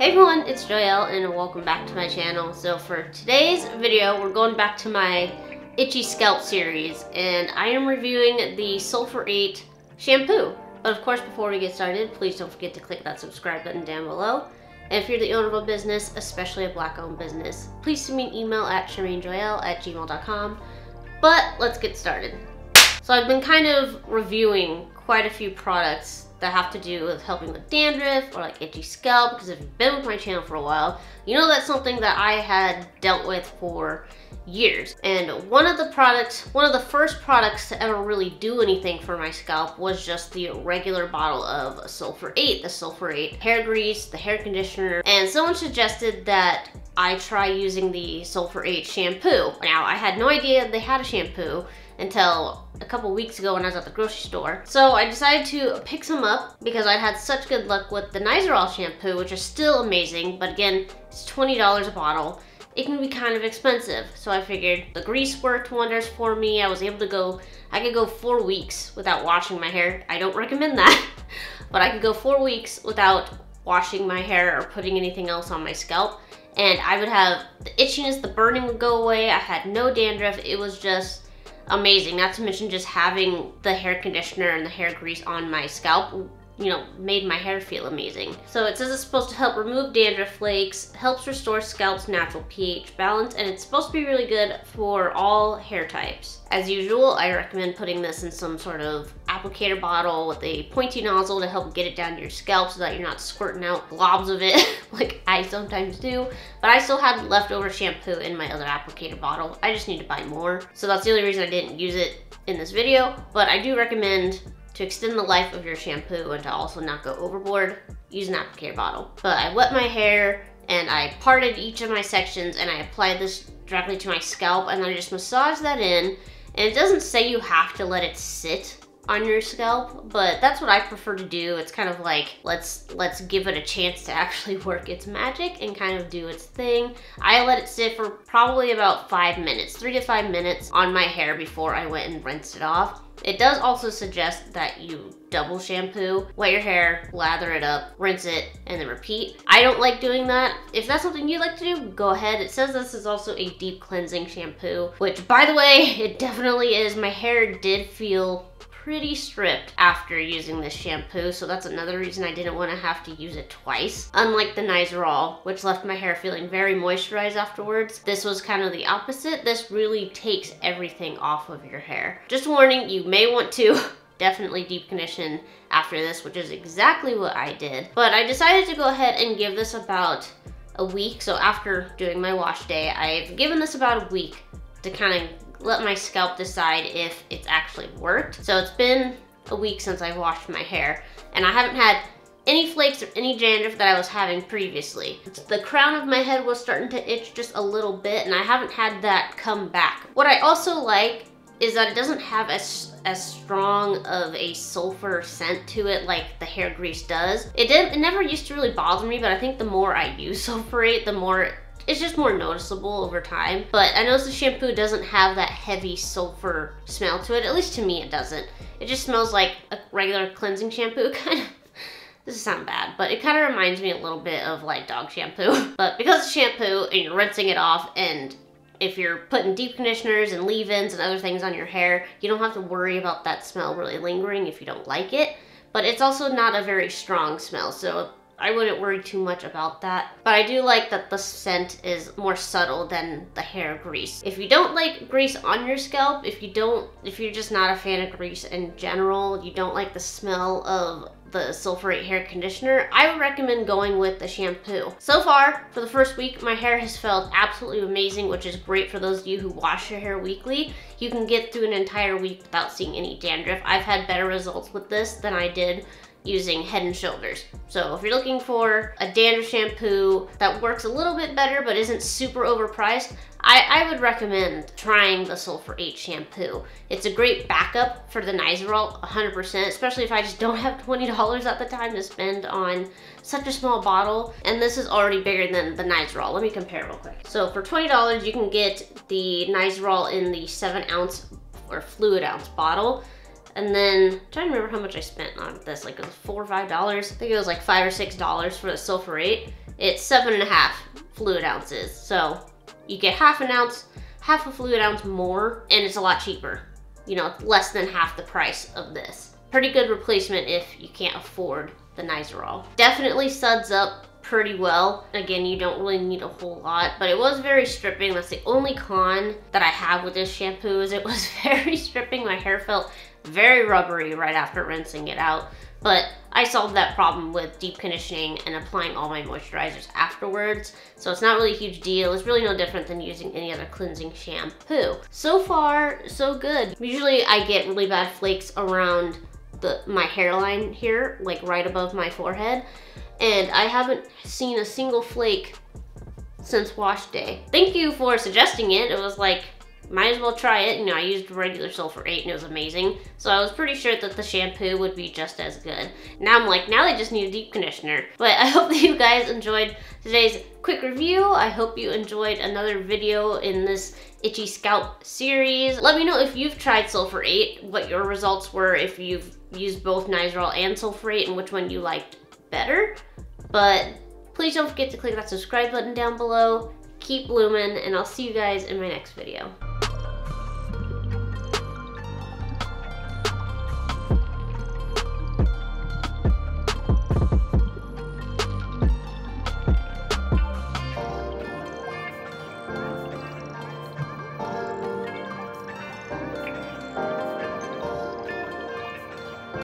Hey everyone, it's Joyel and welcome back to my channel. So for today's video, we're going back to my itchy scalp series and I am reviewing the Sulfur 8 shampoo. But of course, before we get started, please don't forget to click that subscribe button down below. And if you're the owner of a business, especially a black-owned business, please send me an email at SharmaineJoyel@gmail.com. But let's get started. So I've been kind of reviewing quite a few products that have to do with helping with dandruff or like itchy scalp, because if you've been with my channel for a while, you know that's something that I had dealt with for years. And one of the first products to ever really do anything for my scalp was just the regular bottle of Sulfur 8, the Sulfur 8 hair grease, the hair conditioner, and someone suggested that I try using the Sulfur 8 shampoo. Now, I had no idea they had a shampoo until a couple weeks ago when I was at the grocery store. So I decided to pick some up because I had such good luck with the NIZORAL shampoo, which is still amazing, but again, it's $20 a bottle. It can be kind of expensive. So I figured the grease worked wonders for me. I could go 4 weeks without washing my hair. I don't recommend that, but I could go 4 weeks without washing my hair or putting anything else on my scalp. And I would have the itchiness, the burning would go away. I had no dandruff. It was just amazing. Not to mention just having the hair conditioner and the hair grease on my scalp, you know, made my hair feel amazing. So it says it's supposed to help remove dandruff flakes, helps restore scalp's natural pH balance, and it's supposed to be really good for all hair types. As usual, I recommend putting this in some sort of applicator bottle with a pointy nozzle to help get it down to your scalp so that you're not squirting out globs of it like I sometimes do. But I still had leftover shampoo in my other applicator bottle. I just need to buy more. So that's the only reason I didn't use it in this video. But I do recommend, to extend the life of your shampoo and to also not go overboard, use an applicator bottle. But I wet my hair and I parted each of my sections and I applied this directly to my scalp and I just massaged that in. And it doesn't say you have to let it sit on your scalp, but that's what I prefer to do. It's kind of like, let's give it a chance to actually work its magic and kind of do its thing. I let it sit for probably about 5 minutes, 3 to 5 minutes on my hair before I went and rinsed it off. It does also suggest that you double shampoo, wet your hair, lather it up, rinse it, and then repeat. I don't like doing that. If that's something you like to do, go ahead. It says this is also a deep cleansing shampoo, which, by the way, it definitely is. My hair did feel pretty stripped after using this shampoo, so that's another reason I didn't want to have to use it twice. Unlike the NIZORAL, which left my hair feeling very moisturized afterwards, this was kind of the opposite. This really takes everything off of your hair. Just warning, you may want to definitely deep condition after this, which is exactly what I did. But I decided to go ahead and give this about a week. So after doing my wash day, I've given this about a week to kind of let my scalp decide if it's actually worked. So it's been a week since I've washed my hair and I haven't had any flakes or any dandruff that I was having previously. The crown of my head was starting to itch just a little bit and I haven't had that come back. What I also like is that it doesn't have as strong of a sulfur scent to it like the hair grease does. It never used to really bother me, but I think the more I use Sulfur 8, the more it's just more noticeable over time. But I noticed the shampoo doesn't have that heavy sulfur smell to it. At least to me it doesn't. It just smells like a regular cleansing shampoo, kind of. This is sound bad, but it kind of reminds me a little bit of like dog shampoo. But because it's shampoo and you're rinsing it off, and if you're putting deep conditioners and leave-ins and other things on your hair, you don't have to worry about that smell really lingering if you don't like it. But it's also not a very strong smell, so I wouldn't worry too much about that. But I do like that the scent is more subtle than the hair grease. If you don't like grease on your scalp, if you're just not a fan of grease in general, you don't like the smell of the Sulfur 8 hair conditioner, I would recommend going with the shampoo. So far, for the first week, my hair has felt absolutely amazing, which is great for those of you who wash your hair weekly. You can get through an entire week without seeing any dandruff. I've had better results with this than I did using Head & Shoulders. So if you're looking for a dandruff shampoo that works a little bit better but isn't super overpriced, I would recommend trying the Sulfur 8 shampoo. It's a great backup for the NIZORAL, 100%, especially if I just don't have $20 at the time to spend on such a small bottle. And this is already bigger than the NIZORAL. Let me compare real quick. So for $20, you can get the NIZORAL in the 7-ounce or fluid ounce bottle. And then, I'm trying to remember how much I spent on this, like it was $4 or $5. I think it was like $5 or $6 for the Sulfur 8. it's 7.5 fluid ounces. So you get half a fluid ounce more, and it's a lot cheaper. You know, less than half the price of this. Pretty good replacement if you can't afford the NIZORAL. Definitely suds up pretty well. Again, you don't really need a whole lot, but it was very stripping. That's the only con that I have with this shampoo, is it was very stripping. My hair felt very rubbery right after rinsing it out, but I solved that problem with deep conditioning and applying all my moisturizers afterwards, so it's not really a huge deal. It's really no different than using any other cleansing shampoo. So far, so good. Usually I get really bad flakes around my hairline here, like right above my forehead, and I haven't seen a single flake since wash day. Thank you for suggesting it. It was like, might as well try it. You know, I used regular Sulfur 8 and it was amazing. So I was pretty sure that the shampoo would be just as good. Now I'm like, now they just need a deep conditioner. But I hope that you guys enjoyed today's quick review. I hope you enjoyed another video in this itchy scalp series. Let me know if you've tried Sulfur 8, what your results were, if you've used both NIZORAL and Sulfur 8, and which one you liked better. But please don't forget to click that subscribe button down below. Keep blooming, and I'll see you guys in my next video.